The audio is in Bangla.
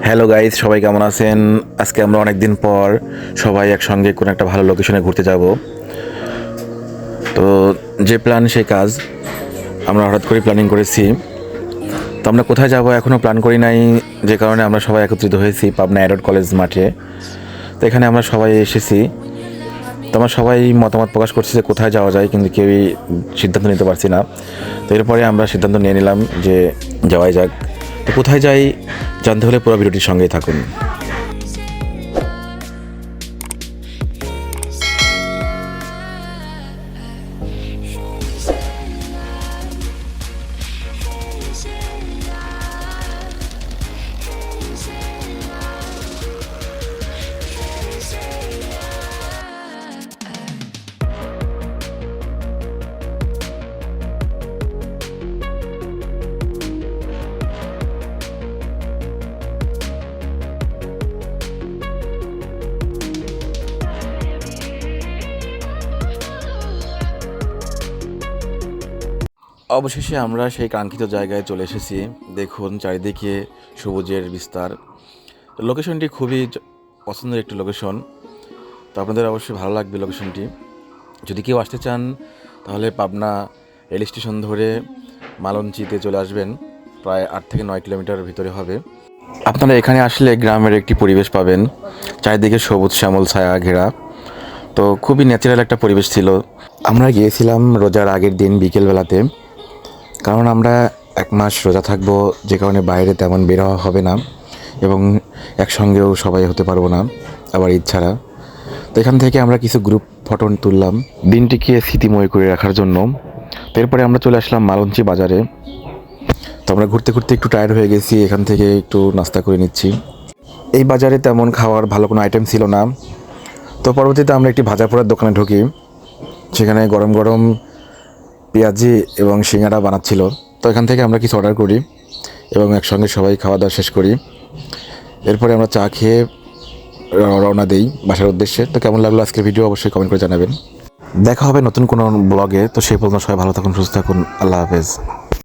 হ্যালো গাইস, সবাই কেমন আছেন? আজকে আমরা অনেক দিন পর সবাই একসঙ্গে কোনো একটা ভালো লোকেশনে ঘুরতে যাব। তো যে প্ল্যান সেই কাজ, আমরা হঠাৎ করে প্ল্যানিং করেছি। তো আমরা কোথায় যাব এখনও প্ল্যান করি নাই, যে কারণে আমরা সবাই একত্রিত হয়েছি পাবনা অ্যাডট কলেজ মাঠে। তো এখানে আমরা সবাই এসেছি। তো আমরা সবাই মতামত প্রকাশ করছি যে কোথায় যাওয়া যায়, কিন্তু কেউই সিদ্ধান্ত নিতে পারছি না। তো এরপরে আমরা সিদ্ধান্ত নিয়ে নিলাম যে যাওয়াই যাক। তো কোথায় যাই জানতে হলে পুরো ভিডিওটির সঙ্গেই থাকুন। অবশেষে আমরা সেই কাঙ্ক্ষিত জায়গায় চলে এসেছি। দেখুন চারিদিকে সবুজের বিস্তার। লোকেশনটি খুবই পছন্দের একটি লোকেশন। তো আপনাদের অবশ্যই ভালো লাগবে লোকেশনটি। যদি কেউ আসতে চান তাহলে পাবনা রেল স্টেশন ধরে মালঞ্চিতে চলে আসবেন। প্রায় 8 থেকে 9 কিলোমিটার ভিতরে হবে। আপনারা এখানে আসলে গ্রামের একটি পরিবেশ পাবেন, চারিদিকে সবুজ শ্যামল ছায়া ঘেরা। তো খুবই ন্যাচারাল একটা পরিবেশ ছিল। আমরা গিয়েছিলাম রোজার আগের দিন বিকেলবেলাতে, কারণ আমরা 1 মাস রোজা থাকবো, যে কারণে বাইরে তেমন বের হওয়া হবে না এবং একসঙ্গেও সবাই হতে পারবো না, আবার ঈদ ছাড়া। তো এখান থেকে আমরা কিছু গ্রুপ ফটো তুললাম দিনটিকে স্মৃতিময় করে রাখার জন্য। তো এরপরে আমরা চলে আসলাম মালঞ্চি বাজারে। তো আমরা ঘুরতে ঘুরতে একটু টায়ার্ড হয়ে গেছি, এখান থেকে একটু নাস্তা করে নিচ্ছি। এই বাজারে তেমন খাওয়ার ভালো কোনো আইটেম ছিল না। তো পরবর্তীতে আমরা একটি ভাজা পোড়ার দোকানে ঢুকি। সেখানে গরম গরম পেঁয়াজি এবং সিঙ্গাড়া বানাচ্ছিল। তো এখান থেকে আমরা কিছু অর্ডার করি এবং একসঙ্গে সবাই খাওয়া দাওয়া শেষ করি। এরপরে আমরা চা খেয়ে রওনা দিই বাসার উদ্দেশ্যে। তো কেমন লাগলো আজকের ভিডিও অবশ্যই কমেন্ট করে জানাবেন। দেখা হবে নতুন কোনো ব্লগে। তো সেই পর্যন্ত সবাই ভালো থাকুন, সুস্থ থাকুন। আল্লাহ হাফেজ।